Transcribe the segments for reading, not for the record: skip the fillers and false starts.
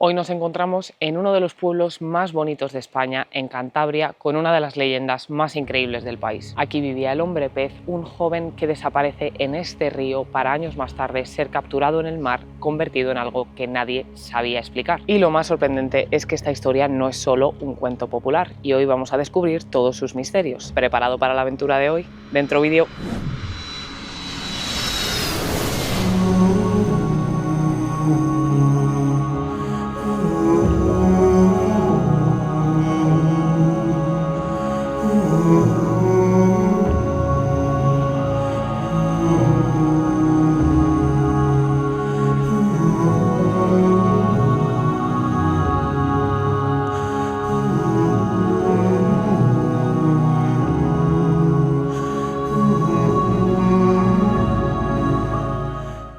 Hoy nos encontramos en uno de los pueblos más bonitos de España, en Cantabria, con una de las leyendas más increíbles del país. Aquí vivía el hombre pez, un joven que desaparece en este río para años más tarde ser capturado en el mar, convertido en algo que nadie sabía explicar. Y lo más sorprendente es que esta historia no es solo un cuento popular y hoy vamos a descubrir todos sus misterios. ¿Preparado para la aventura de hoy? Dentro vídeo.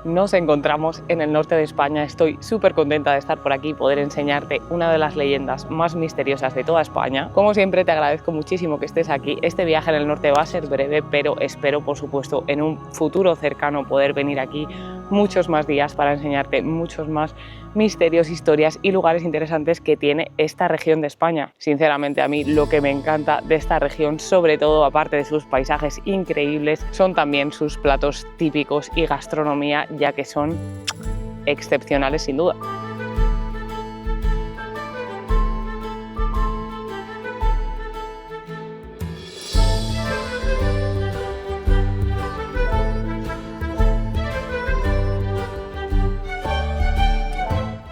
Nos encontramos en el norte de España. Estoy súper contenta de estar por aquí y poder enseñarte una de las leyendas más misteriosas de toda España. Como siempre, te agradezco muchísimo que estés aquí. Este viaje en el norte va a ser breve, pero espero, por supuesto, en un futuro cercano poder venir aquí muchos más días para enseñarte muchos más misterios, historias y lugares interesantes que tiene esta región de España. Sinceramente, a mí lo que me encanta de esta región, sobre todo aparte de sus paisajes increíbles, son también sus platos típicos y gastronomía, ya que son excepcionales sin duda.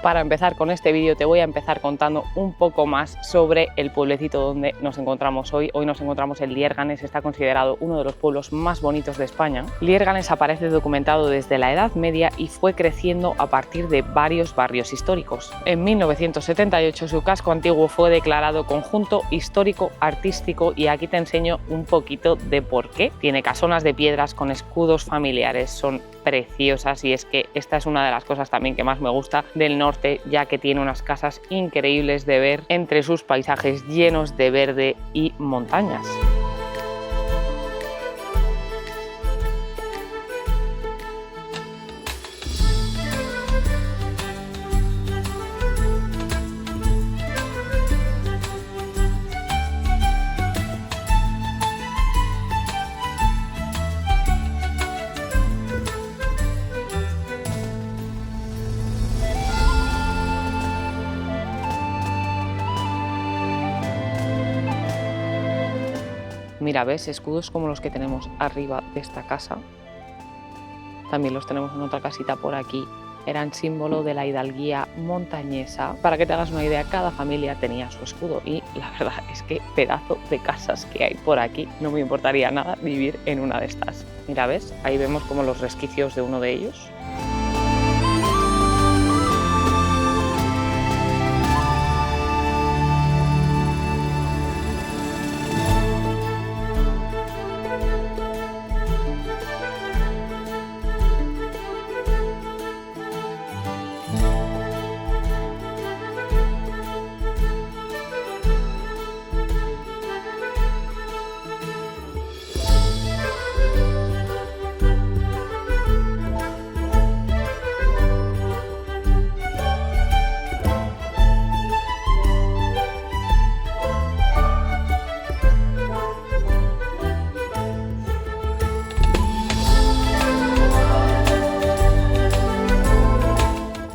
Para empezar con este vídeo te voy a empezar contando un poco más sobre el pueblecito donde nos encontramos hoy. Hoy nos encontramos en Liérganes, está considerado uno de los pueblos más bonitos de España. Liérganes aparece documentado desde la Edad Media y fue creciendo a partir de varios barrios históricos. En 1978 su casco antiguo fue declarado conjunto histórico artístico y aquí te enseño un poquito de por qué. Tiene casonas de piedras con escudos familiares, son preciosas y es que esta es una de las cosas también que más me gusta del norte, ya que tiene unas casas increíbles de ver entre sus paisajes llenos de verde y montañas. Mira, ¿ves? Escudos como los que tenemos arriba de esta casa. También los tenemos en otra casita por aquí. Eran símbolo de la hidalguía montañesa. Para que te hagas una idea, cada familia tenía su escudo y la verdad es que pedazo de casas que hay por aquí. No me importaría nada vivir en una de estas. Mira, ¿ves? Ahí vemos como los resquicios de uno de ellos.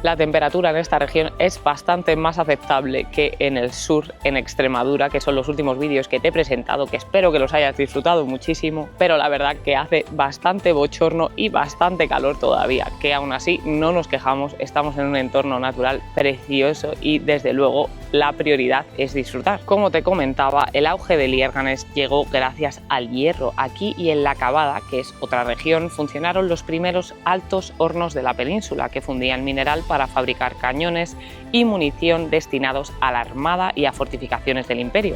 La temperatura en esta región es bastante más aceptable que en el sur, en Extremadura, que son los últimos vídeos que te he presentado, que espero que los hayas disfrutado muchísimo, pero la verdad que hace bastante bochorno y bastante calor todavía, que aún así no nos quejamos, estamos en un entorno natural precioso y desde luego la prioridad es disfrutar. Como te comentaba, el auge de Liérganes llegó gracias al hierro. Aquí y en La Cavada, que es otra región, funcionaron los primeros altos hornos de la península que fundían mineral para fabricar cañones y munición destinados a la armada y a fortificaciones del imperio.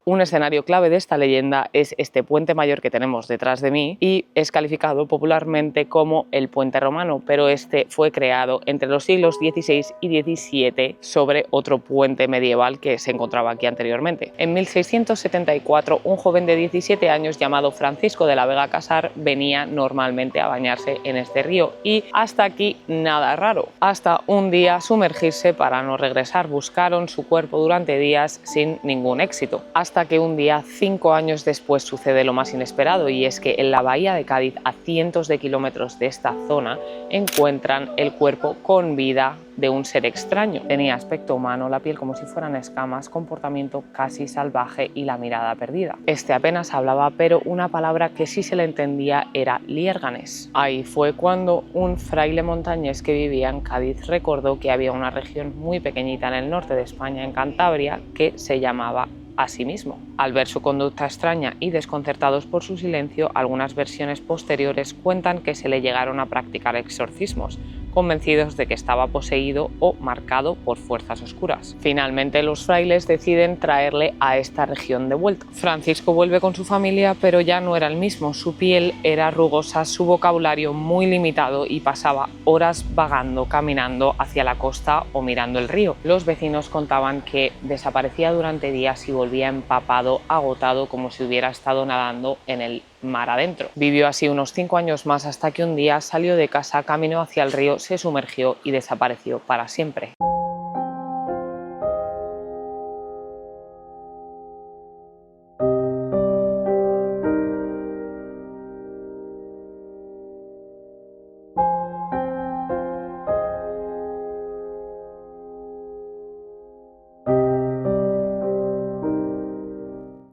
Un escenario clave de esta leyenda es este puente mayor que tenemos detrás de mí y es calificado popularmente como el puente romano, pero este fue creado entre los siglos XVI y XVII sobre otro puente medieval que se encontraba aquí anteriormente. En 1674, un joven de 17 años llamado Francisco de la Vega Casar venía normalmente a bañarse en este río y hasta aquí nada raro, hasta un día sumergirse para no regresar. Buscaron su cuerpo durante días sin ningún éxito, hasta que un día, 5 años después, sucede lo más inesperado, y es que en la bahía de Cádiz, a cientos de kilómetros de esta zona, encuentran el cuerpo con vida de un ser extraño. Tenía aspecto humano, la piel como si fueran escamas, comportamiento casi salvaje y la mirada perdida. Este apenas hablaba, pero una palabra que sí se le entendía era liérganes. Ahí fue cuando un fraile montañés que vivía en Cádiz recordó que había una región muy pequeñita en el norte de España, en Cantabria, que se llamaba a sí mismo. Al ver su conducta extraña y desconcertados por su silencio, algunas versiones posteriores cuentan que se le llegaron a practicar exorcismos, convencidos de que estaba poseído o marcado por fuerzas oscuras. Finalmente, los frailes deciden traerle a esta región de vuelta. Francisco vuelve con su familia, pero ya no era el mismo. Su piel era rugosa, su vocabulario muy limitado y pasaba horas vagando, caminando hacia la costa o mirando el río. Los vecinos contaban que desaparecía durante días y volvía empapado, agotado, como si hubiera estado nadando en el mar adentro. Vivió así unos 5 años más hasta que un día salió de casa, caminó hacia el río, se sumergió y desapareció para siempre.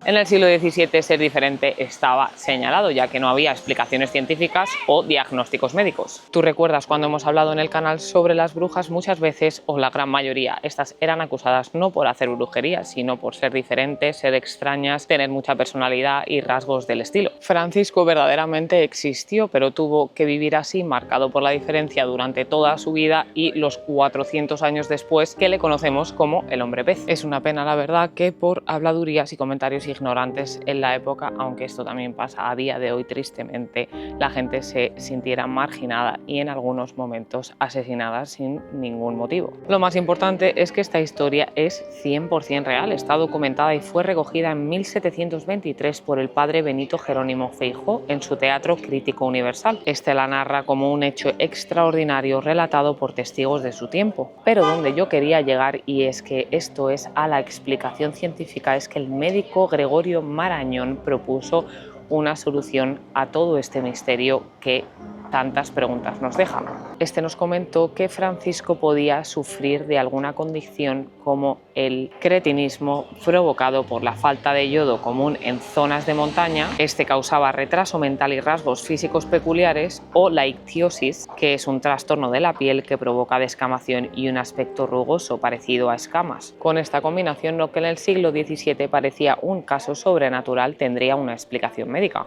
En el siglo XVII ser diferente estaba señalado, ya que no había explicaciones científicas o diagnósticos médicos. Tú recuerdas cuando hemos hablado en el canal sobre las brujas, muchas veces, o la gran mayoría, estas eran acusadas no por hacer brujería, sino por ser diferentes, ser extrañas, tener mucha personalidad y rasgos del estilo. Francisco verdaderamente existió, pero tuvo que vivir así, marcado por la diferencia durante toda su vida y los 400 años después que le conocemos como el hombre pez. Es una pena, la verdad, que por habladurías y comentarios ignorantes en la época, aunque esto también pasa a día de hoy tristemente, la gente se sintiera marginada y en algunos momentos asesinada sin ningún motivo. Lo más importante es que esta historia es 100% real, está documentada y fue recogida en 1723 por el padre Benito Jerónimo Feijoo en su Teatro Crítico Universal. Este la narra como un hecho extraordinario relatado por testigos de su tiempo. Pero donde yo quería llegar, y es que esto es a la explicación científica, es que el médico Gregorio Marañón propuso una solución a todo este misterio que tantas preguntas nos deja. Este nos comentó que Francisco podía sufrir de alguna condición como el cretinismo provocado por la falta de yodo común en zonas de montaña. Este causaba retraso mental y rasgos físicos peculiares, o la ictiosis, que es un trastorno de la piel que provoca descamación y un aspecto rugoso parecido a escamas. Con esta combinación, lo que en el siglo XVII parecía un caso sobrenatural tendría una explicación médica.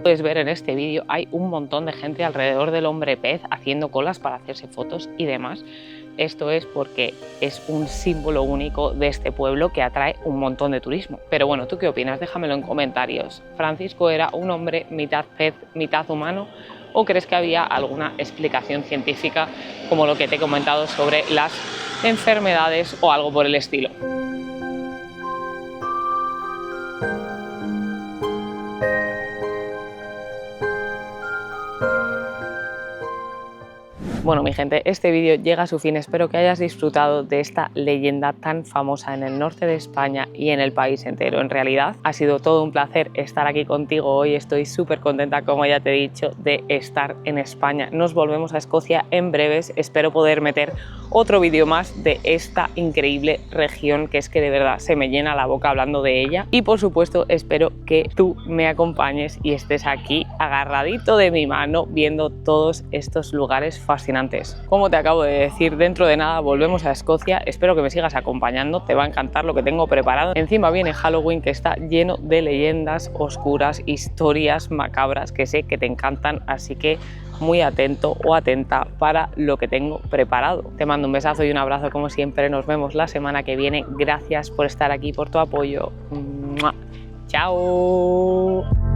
Puedes ver en este vídeo, hay un montón de gente alrededor del hombre pez haciendo colas para hacerse fotos y demás. Esto es porque es un símbolo único de este pueblo que atrae un montón de turismo. Pero bueno, ¿tú qué opinas? Déjamelo en comentarios. ¿Francisco era un hombre mitad pez, mitad humano? ¿O crees que había alguna explicación científica como lo que te he comentado sobre las enfermedades o algo por el estilo? Bueno, mi gente, este vídeo llega a su fin. Espero que hayas disfrutado de esta leyenda tan famosa en el norte de España y en el país entero. En realidad, ha sido todo un placer estar aquí contigo hoy. Estoy súper contenta, como ya te he dicho, de estar en España. Nos volvemos a Escocia en breves. Espero poder meter otro vídeo más de esta increíble región, que es que de verdad se me llena la boca hablando de ella. Y por supuesto, espero que tú me acompañes y estés aquí agarradito de mi mano viendo todos estos lugares fascinantes. Como te acabo de decir, dentro de nada volvemos a Escocia. Espero que me sigas acompañando, te va a encantar lo que tengo preparado. Encima viene Halloween, que está lleno de leyendas oscuras, historias macabras que sé que te encantan, así que muy atento o atenta para lo que tengo preparado. Te mando un besazo y un abrazo como siempre. Nos vemos la semana que viene. Gracias por estar aquí, por tu apoyo. ¡Mua! ¡Chao!